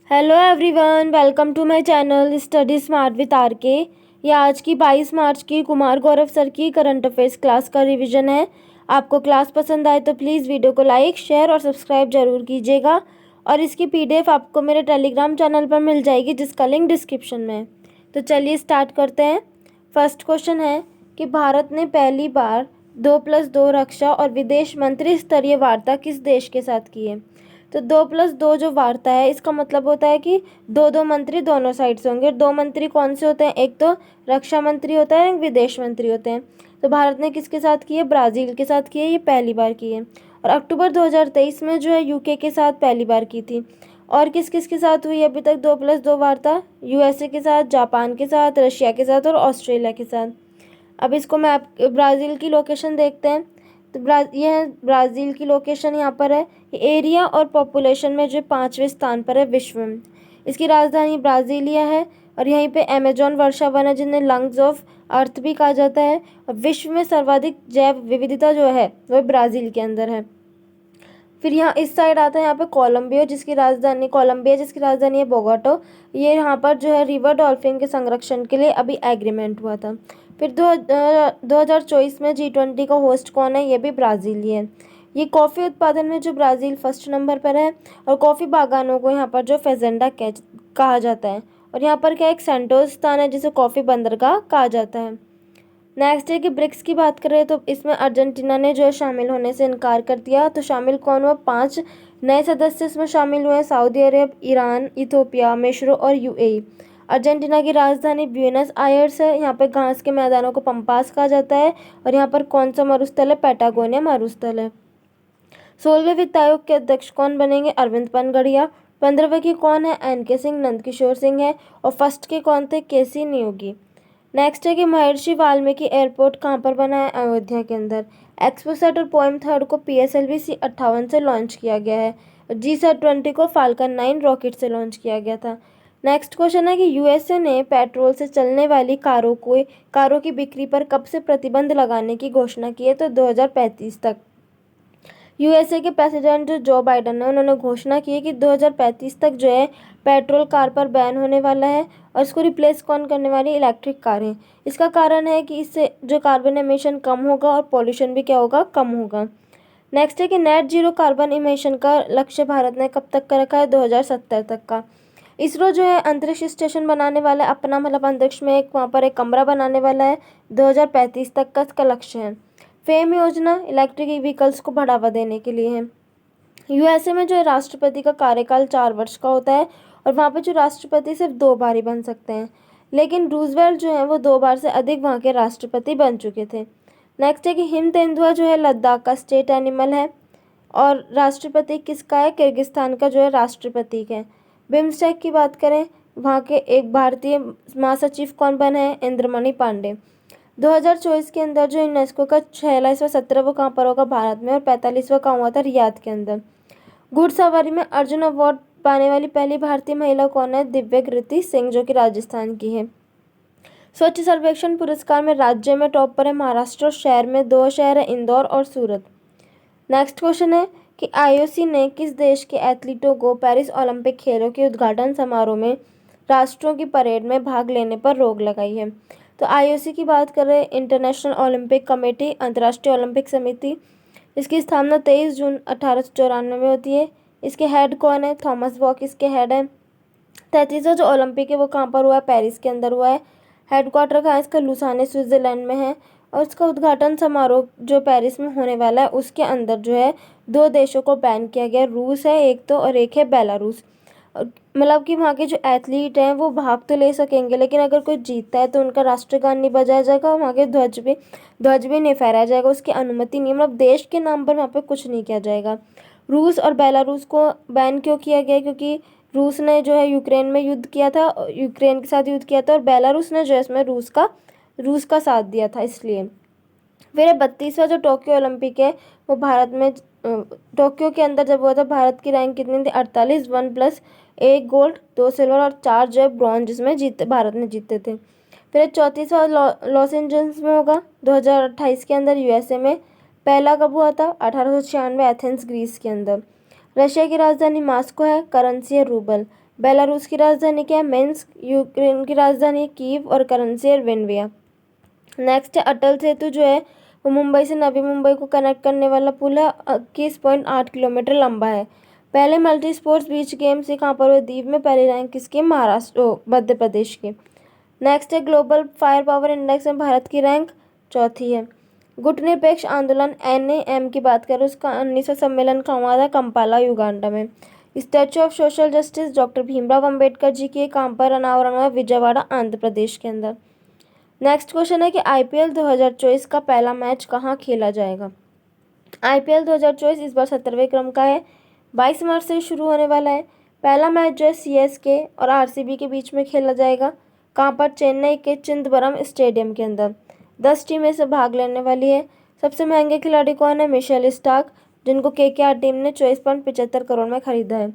Hello everyone, welcome to my channel study smart with R K. ये आज की 22 March की कुमार गौरव सर की करंट अफेयर्स क्लास का रिवीजन है। आपको क्लास पसंद आए तो प्लीज़ वीडियो को लाइक, शेयर और सब्सक्राइब जरूर कीजिएगा। और इसकी पीडीएफ आपको मेरे टेलीग्राम चैनल पर मिल जाएगी, जिसका लिंक डिस्क्रिप्शन में है। तो चलिए स्टार्ट करते हैं। फर्स्ट क्वेश्चन है कि भारत ने पहली बार 2+2 रक्षा और विदेश मंत्री स्तरीय वार्ता किस देश के साथ की है। तो 2+2 जो वार्ता है, इसका मतलब होता है कि दो दो मंत्री दोनों साइड से होंगे। दो मंत्री कौन से होते हैं? एक तो रक्षा मंत्री होता है, एक विदेश मंत्री होते हैं। तो भारत ने किसके साथ की है? ब्राज़ील के साथ की है। ये पहली बार की है। और अक्टूबर 2023 में जो है यूके के साथ पहली बार की थी। और किस किस के साथ हुई अभी तक 2+2 वार्ता? यूएसए के साथ, जापान के साथ, रशिया के साथ और ऑस्ट्रेलिया के साथ। अब इसको मैप ब्राज़ील की लोकेशन देखते हैं। तो ये है ब्राज़ील की लोकेशन, यहाँ पर है। एरिया और पॉपुलेशन में जो 5वें स्थान पर है विश्व में। इसकी राजधानी ब्राज़ीलिया है। और यहीं पे अमेजॉन वर्षा वन है, जिन्हें लंग्स ऑफ अर्थ भी कहा जाता है। और विश्व में सर्वाधिक जैव विविधता जो है वो ब्राज़ील के अंदर है। फिर यहाँ इस साइड आता है, यहाँ पे कोलंबिया जिसकी राजधानी है बोगोटो। ये यहाँ पर जो है रिवर डॉल्फिन के संरक्षण के लिए अभी एग्रीमेंट हुआ था। फिर 2024 में G20 का होस्ट कौन है? ये भी ब्राज़ील ही है। ये कॉफ़ी उत्पादन में जो ब्राज़ील फर्स्ट नंबर पर है। और कॉफ़ी बागानों को यहाँ पर जो फेजेंडा कहा जाता है। और यहाँ पर क्या एक सेंटोस स्थान है, जिसे कॉफ़ी बंदरगाह कहा जाता है। नेक्स्ट है कि ब्रिक्स की बात करें तो इसमें अर्जेंटीना ने जो है शामिल होने से इनकार कर दिया। तो शामिल कौन हुआ? 5 नए सदस्य इसमें शामिल हुए हैं: सऊदी अरब, ईरान, इथियोपिया, मिस्र और यूएई। अर्जेंटीना की राजधानी ब्यूनस आयर्स है। यहाँ पे घास के मैदानों को पंपास कहा जाता है। और यहाँ पर कौन सा मरुस्थल है? पैटागोनिया मरुस्थल है। 16वें वित्त आयोग के अध्यक्ष कौन बनेंगे? अरविंद पनगड़िया। 15वें की कौन है? एन.के. सिंह, नंदकिशोर सिंह है। और फर्स्ट के कौन थे? के.सी. नियोगी। नेक्स्ट है कि महर्षि वाल्मीकि एयरपोर्ट कहाँ पर बना है? अयोध्या के अंदर। एक्सपोसेट और पोएम थर्ड को PSLV C58 से लॉन्च किया गया है। G20 को फाल्कन 9 रॉकेट से लॉन्च किया गया था। नेक्स्ट क्वेश्चन है कि यूएसए ने पेट्रोल से चलने वाली कारों की बिक्री पर कब से प्रतिबंध लगाने की घोषणा की है? तो 2035 तक। यूएसए के प्रेसिडेंट जो जो बाइडन है, उन्होंने घोषणा की है कि 2035 तक जो है पेट्रोल कार पर बैन होने वाला है। और इसको रिप्लेस कौन करने वाली? इलेक्ट्रिक कारें। इसका कारण है कि इससे जो कार्बन एमिशन कम होगा और पॉल्यूशन भी क्या होगा? कम होगा। नेक्स्ट है कि नेट जीरो कार्बन इमिशन का लक्ष्य भारत ने कब तक का रखा है? 2070 तक का। इसरो जो है अंतरिक्ष स्टेशन बनाने वाला है अपना, मतलब अंतरिक्ष में वहाँ पर एक कमरा बनाने वाला है। 2035 तक का इसका लक्ष्य है। फेम योजना इलेक्ट्रिक व्हीकल्स को बढ़ावा देने के लिए है। यूएसए में जो है राष्ट्रपति का कार्यकाल 4 वर्ष का होता है। और वहाँ पे जो राष्ट्रपति सिर्फ 2 बार ही बन सकते हैं। लेकिन रूजवेल्ट जो है वो 2 बार से अधिक वहाँ के राष्ट्रपति बन चुके थे। नेक्स्ट है कि हिम तेंदुआ जो है लद्दाख का स्टेट एनिमल है। और राष्ट्रपति किसका है? किर्गिस्तान का जो है राष्ट्रपति है। बिम्स्टेक की बात करें, वहाँ के एक भारतीय महासचिव कौन बने हैं? इंद्रमणि पांडे। 2024 के अंदर जो यूनेस्को का 46वां सत्र वो कहाँ पर होगा? भारत में। और 45वां कहाँ हुआ था? रियाद के अंदर। घुड़सवारी में अर्जुन अवार्ड पाने वाली पहली भारतीय महिला कौन है? दिव्यकृति सिंह, जो कि राजस्थान की है। स्वच्छ सर्वेक्षण पुरस्कार में राज्य में टॉप पर है महाराष्ट्र। और शहर में 2 शहर है, इंदौर और सूरत। नेक्स्ट क्वेश्चन है कि IOC ने किस देश के एथलीटों को पेरिस ओलंपिक खेलों के उद्घाटन समारोह में राष्ट्रों की परेड में भाग लेने पर रोक लगाई है? तो IOC की बात कर रहे हैं, इंटरनेशनल ओलंपिक कमेटी, अंतर्राष्ट्रीय ओलंपिक समिति। इसकी स्थापना 23 जून 1894 में होती है। इसके हेड कौन है? थॉमस बॉक इसके हेड है। 33वां जो ओलंपिक है वो कहाँ पर हुआ है? पेरिस के अंदर हुआ है। हेडक्वार्टर कहाँ है इसका? लुसाने स्विट्जरलैंड में है। और इसका उद्घाटन समारोह जो पेरिस में होने वाला है, उसके अंदर जो है 2 देशों को बैन किया गया। रूस है एक तो, और एक है बेलारूस। मतलब कि वहाँ के जो एथलीट हैं वो भाग तो ले सकेंगे, लेकिन अगर कोई जीतता है तो उनका राष्ट्रगान नहीं बजाया जाएगा। वहाँ के ध्वज भी नहीं फहराया जाएगा, उसकी अनुमति नहीं, मतलब देश के नाम पर वहाँ पे कुछ नहीं किया जाएगा। रूस और बेलारूस को बैन क्यों किया गया? क्योंकि रूस ने जो है यूक्रेन में युद्ध किया था, यूक्रेन के साथ युद्ध किया था। और बेलारूस ने जो है इसमें रूस का साथ दिया था, इसलिए। फिर 32वां जो टोक्यो ओलंपिक है वो भारत में टोक्यो के अंदर जब हुआ था। भारत की रैंक कितनी थी? 48, 1+1 गोल्ड, 2 सिल्वर और 4 जो है ब्रॉन्ज, जिसमें भारत ने जीते थे। फिर 34वां लॉस एंजल्स में होगा 2028 के अंदर, यूएसए में। पहला कब हुआ था? 1896 एथेंस ग्रीस के अंदर। रशिया की राजधानी मास्को है, करेंसी है रूबल। बेलारूस की राजधानी क्या है? मिन्स्क। यूक्रेन की राजधानी कीव और करेंसी है विनविया। नेक्स्ट है अटल सेतु जो है वो मुंबई से नवी मुंबई को कनेक्ट करने वाला पुल है, 21.8 किलोमीटर लंबा है। पहले मल्टी स्पोर्ट्स बीच गेम्स ये कहाँ पर हुए? दीव में। पहली रैंक किसकी? महाराष्ट्र मध्य प्रदेश की। नेक्स्ट है ग्लोबल फायर पावर इंडेक्स में भारत की रैंक चौथी है। गुटनिरपेक्ष आंदोलन NAM की बात करें उसका 19वां सम्मेलन कहाँ हुआ था? कंपाला युगांडा में। Statue of social justice doctor Bhimrao Ambedkar ji के कहाँ पर अनावरण हुआ? विजयवाड़ा आंध्र प्रदेश के अंदर। नेक्स्ट क्वेश्चन है कि IPL 2024 का पहला मैच कहाँ खेला जाएगा? IPL 2024 इस बार 17वें क्रम का है, 22 मार्च से शुरू होने वाला है। पहला मैच जो है CSK और RCB के बीच में खेला जाएगा। कहाँ पर? चेन्नई के चिदम्बरम स्टेडियम के अंदर। 10 टीमें से भाग लेने वाली है। सबसे महंगे खिलाड़ी कौन है? मिशेल स्टार्क, जिनको KKR टीम ने 24.75 करोड़ में खरीदा है।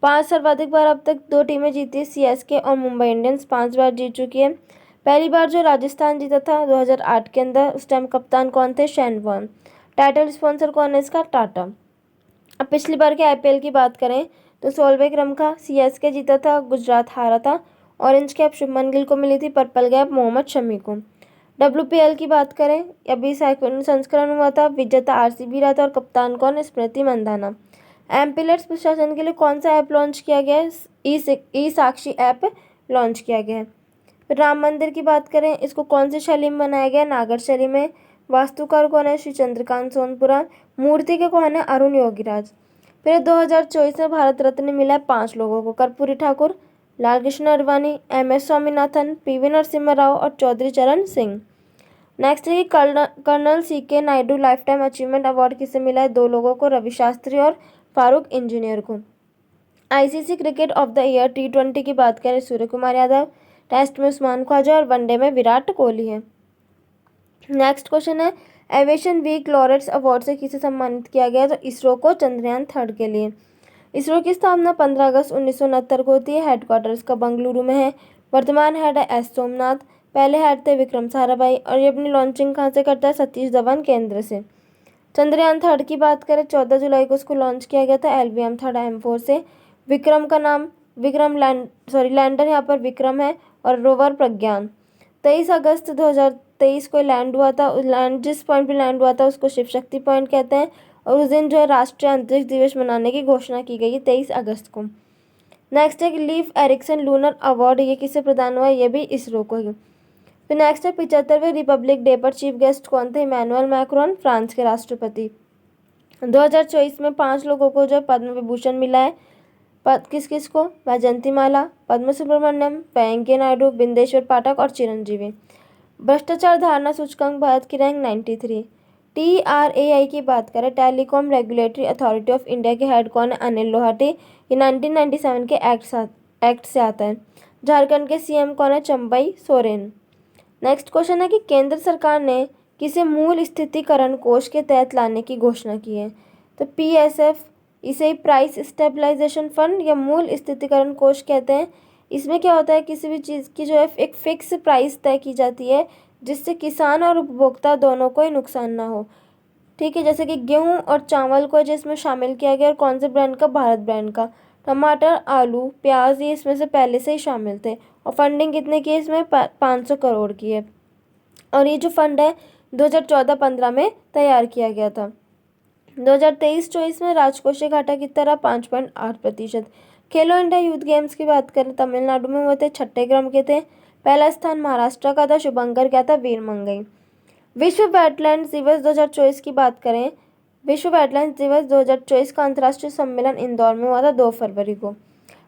5 सर्वाधिक बार अब तक 2 टीमें जीती, CSK और मुंबई इंडियंस 5 बार जीत चुकी है। पहली बार जो राजस्थान जीता था 2008 के अंदर, उस टाइम कप्तान कौन थे? Shane Warne. टाइटल स्पॉन्सर कौन है इसका? टाटा। अब पिछली बार के IPL की बात करें तो 16वें क्रम का CSK जीता था, गुजरात हारा था। ऑरेंज कैप शुभमन गिल को मिली थी, पर्पल कैप मोहम्मद शमी को। WPL की बात करें, अभी सेकंड संस्करण हुआ था, विजेता RCB रहा था और कप्तान कौन? स्मृति मंदाना। एमपीलेट्स प्रशासन के लिए कौन सा ऐप लॉन्च किया गया है? ई साक्षी ऐप लॉन्च किया गया है। फिर राम मंदिर की बात करें, इसको कौन सी शैली में बनाया गया? नागर शैली में। वास्तुकार कौन है? श्री चंद्रकांत सोनपुरा। मूर्ति के कौन है? अरुण योगीराज। फिर 2024 में भारत रत्न मिला है 5 लोगों को: कर्पूरी ठाकुर, लाल कृष्ण आडवाणी, MS स्वामीनाथन, PV नरसिम्हा राव और चौधरी चरण सिंह। नेक्स्ट है कि colonel CK Naidu life time achievement award किसे मिला है? 2 लोगों को, रवि शास्त्री और फारूक इंजीनियर को। ICC cricket of the year T20 की बात करें, सूर्य कुमार यादव। टेस्ट में उस्मान ख्वाजा और वनडे में विराट कोहली है। नेक्स्ट क्वेश्चन है एविएशन वीक लॉरेट्स अवार्ड से किसे सम्मानित किया गया? तो इसरो को, चंद्रयान 3 के लिए। इसरो की स्थापना 15 अगस्त 1969 को होती है। हेडक्वार्टर इसका बंगलुरु में है। वर्तमान हेड है S सोमनाथ। पहले हेड थे विक्रम साराभाई और ये अपनी लॉन्चिंग कहाँ से करता है? सतीश धवन केंद्र से। चंद्रयान 3 की बात करें 14 जुलाई को उसको लॉन्च किया गया था LVM 3 M4 से। विक्रम का नाम लैंडर यहाँ पर विक्रम है और रोवर प्रज्ञान। 23 अगस्त 2023 को लैंड हुआ था। जिस पॉइंट पे लैंड हुआ था उसको शिव शक्ति पॉइंट कहते हैं और उस दिन जो है राष्ट्रीय अंतरिक्ष दिवस मनाने की घोषणा की गई है 23 अगस्त को। नेक्स्ट है कि लीफ एरिक्सन लूनर अवार्ड, ये किसे प्रदान हुआ है? ये भी इसरो को ही। फिर नेक्स्ट है 75वें रिपब्लिक डे पर चीफ गेस्ट कौन थे? इमैनुअल मैक्रोन, फ्रांस के राष्ट्रपति। 2024 में 5 लोगों को जो पद्म विभूषण मिला है। किस किस को? वैजयंती माला, पद्म सुब्रमण्यम, वेंकैया नायडू, बिंदेश्वर पाठक और चिरंजीवी। भ्रष्टाचार धारणा सूचकांक भारत की रैंक 93। TRAI की बात करें, telecom regulatory authority of India के हेड कौन है? अनिल लोहाटी। ये 1997 के एक्ट से आता है। झारखंड के CM कौन है? चंबई सोरेन। नेक्स्ट क्वेश्चन है कि केंद्र सरकार ने किसे मूल स्थितिकरण कोष के तहत लाने की घोषणा की है? तो PSF, इसे प्राइस स्टेबलाइजेशन फंड या मूल स्थितिकरण कोष कहते हैं। इसमें क्या होता है, किसी भी चीज़ की जो है एक फिक्स प्राइस तय की जाती है जिससे किसान और उपभोक्ता दोनों को ही नुकसान ना हो। ठीक है, जैसे कि गेहूं और चावल को जिसमें शामिल किया गया और कौन से ब्रांड का? भारत ब्रांड का। टमाटर, आलू, प्याज ये इसमें से पहले से ही शामिल थे और फंडिंग कितने की है इसमें? 500 करोड़ की है। और ये जो फंड है 2014-15 में तैयार किया गया था। 2023-24 में राजकोषीय घाटा कितना रहा? 5.8%। खेलो इंडिया यूथ गेम्स की बात करें, तमिलनाडु में हुए थे, 6ठे क्रम के थे। पहला स्थान महाराष्ट्र का था, शुभंकर क्या था? वीर मंगई। विश्व वेटलैंड्स दिवस 2024 की बात करें, विश्व वेटलैंड्स दिवस 2024 का अंतर्राष्ट्रीय सम्मेलन इंदौर में हुआ था 2 फरवरी को।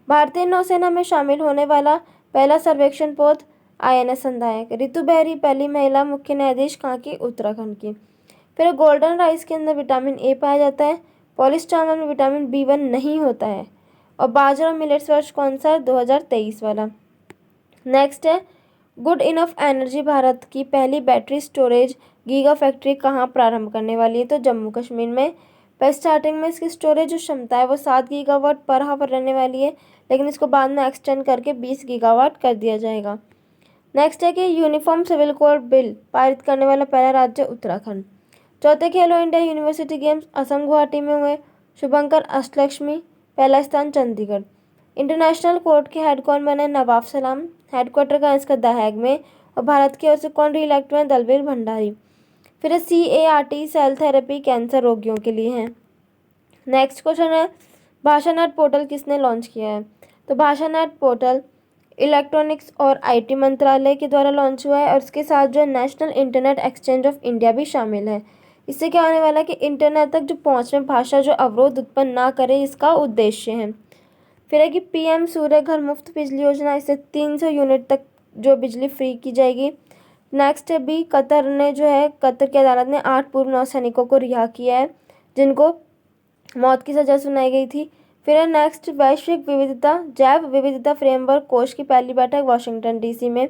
भारतीय नौसेना में शामिल होने वाला पहला सर्वेक्षण पोत INS संधायक। रितु बेहरी पहली महिला मुख्य न्यायाधीश कहाँ की? उत्तराखंड की। फिर गोल्डन राइस के अंदर विटामिन A पाया जाता है। पॉलिश चावल में विटामिन B1 नहीं होता है। और बाजरा और मिलेट्स वर्ष कौन सा है? 2023 वाला। नेक्स्ट है गुड इनफ एनर्जी भारत की पहली बैटरी स्टोरेज गीगा फैक्ट्री कहाँ प्रारंभ करने वाली है? तो जम्मू कश्मीर में। पर स्टार्टिंग में इसकी स्टोरेज जो क्षमता है वो 7 गीगावाट पर हावर रहने वाली है, लेकिन इसको बाद में एक्सटेंड करके 20 गीगावाट कर दिया जाएगा। नेक्स्ट है कि यूनिफॉर्म सिविल कोड बिल पारित करने वाला पहला राज्य उत्तराखंड। चौथे खेलो India university games Assam Guwahati में हुए। शुभंकर अष्टलक्ष्मी, पहला स्थान चंडीगढ़। इंटरनेशनल कोर्ट के हेड कौन बने? नवाब सलाम। हेडक्वार्टर का इसका द हैग में। और भारत की ओर से कौन री इलेक्ट हुए? दलवीर भंडारी। फिर CAR-T सेल थेरेपी कैंसर रोगियों के लिए है। नेक्स्ट क्वेश्चन है, भाषानेट पोर्टल किसने लॉन्च किया है? तो भाषानेट पोर्टल इलेक्ट्रॉनिक्स और IT मंत्रालय के द्वारा लॉन्च हुआ है और इसके साथ जो national internet exchange of India भी शामिल है। इससे क्या होने वाला है कि इंटरनेट तक जो पहुँच में भाषा जो अवरोध उत्पन्न ना करे, इसका उद्देश्य है। फिर है कि PM सूर्य घर मुफ्त बिजली योजना, इससे 300 यूनिट तक जो बिजली फ्री की जाएगी। नेक्स्ट है भी, कतर की अदालत ने 8 पूर्व नौसैनिकों को रिहा किया है जिनको मौत की सजा सुनाई गई थी। फिर है नेक्स्ट, वैश्विक विविधता जैव विविधता फ्रेमवर्क कोष की पहली बैठक वाशिंगटन DC में।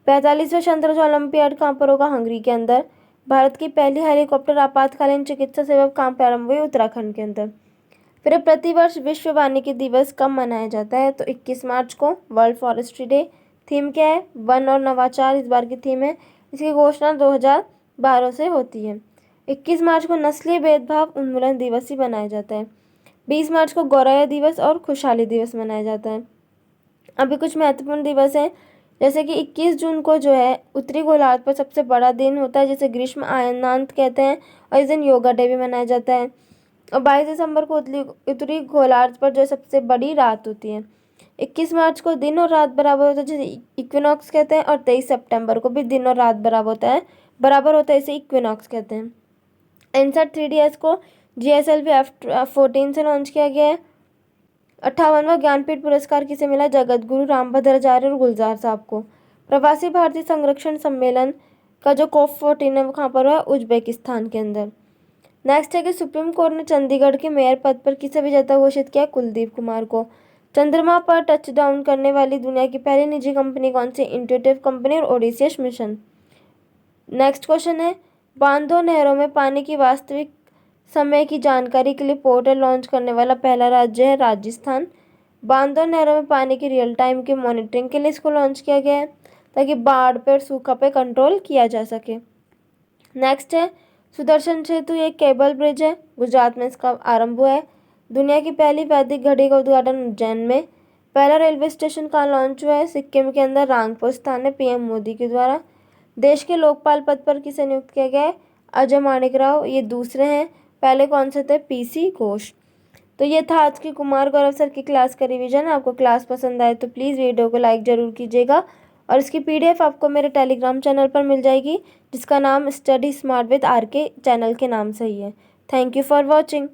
45वें शतरंज ओलंपियाड कहाँ पर होगा? हंगरी के अंदर। भारत की पहली हेलीकॉप्टर आपातकालीन चिकित्सा सेवा कहाँ प्रारंभ हुई? उत्तराखंड के अंदर। फिर प्रतिवर्ष विश्व वानिकी दिवस कब मनाया जाता है? तो 21 मार्च को, वर्ल्ड फॉरेस्ट्री डे। थीम क्या है? वन और नवाचार इस बार की थीम है। इसकी घोषणा 2012 से होती है। 21 मार्च को नस्लीय भेदभाव उन्मूलन दिवस ही मनाया जाता है। 20 मार्च को गौरव दिवस और खुशहाली दिवस मनाया जाता है। अभी कुछ महत्वपूर्ण दिवस हैं, जैसे कि 21 जून को जो है उत्तरी गोलार्ध पर सबसे बड़ा दिन होता है, जिसे ग्रीष्म अयनांत कहते हैं, और इस दिन योगा डे भी मनाया जाता है। और 22 दिसंबर को उत्तरी गोलार्ध पर जो सबसे बड़ी रात होती है। 21 मार्च को दिन और रात बराबर होता है, जिसे इक्विनॉक्स कहते हैं, और 23 सितंबर को भी दिन और रात बराबर होता है, इसे इक्विनॉक्स कहते हैं। INSET 3DS को GSLV F14 से लॉन्च किया गया है। 58वां ज्ञानपीठ पुरस्कार किसे मिला? जगत गुरु रामभद्राचार्य और गुलजार साहब को। प्रवासी भारतीय संरक्षण सम्मेलन का जो COP14 है वो कहाँ पर हुआ? उज्बेकिस्तान के अंदर। नेक्स्ट है कि सुप्रीम कोर्ट ने चंडीगढ़ के मेयर पद पर किसे विजेता घोषित किया? कुलदीप कुमार को। चंद्रमा पर टचडाउन करने वाली दुनिया की पहली निजी कंपनी कौन सी? इंट्यूटिव कंपनी और ओडिसियस मिशन। नेक्स्ट क्वेश्चन है, बांधों नहरों में पानी की वास्तविक समय की जानकारी के लिए पोर्टल लॉन्च करने वाला पहला राज्य है राजस्थान। बांधों नहरों में पानी की रियल टाइम की मॉनिटरिंग के लिए इसको लॉन्च किया गया है ताकि बाढ़ पे और सूखा पे कंट्रोल किया जा सके। नेक्स्ट है, सुदर्शन सेतु एक केबल ब्रिज है, गुजरात में इसका आरंभ हुआ है। दुनिया की पहली वैदिक घड़ी का उद्घाटन उज्जैन में। पहला रेलवे स्टेशन कहाँ लॉन्च हुआ है? सिक्किम के अंदर रांगपुर स्थान है, PM मोदी के द्वारा। देश के लोकपाल पद पर किसे नियुक्त किया गया है? अजय माणिक राव, ये दूसरे हैं, पहले कौन से थे? PC घोष। तो ये था आज की कुमार गौरव सर की क्लास का रिवीजन। आपको क्लास पसंद आए तो प्लीज़ वीडियो को लाइक ज़रूर कीजिएगा और इसकी PDF आपको मेरे टेलीग्राम चैनल पर मिल जाएगी, जिसका नाम study smart with RK channel के नाम से ही है। Thank you for watching.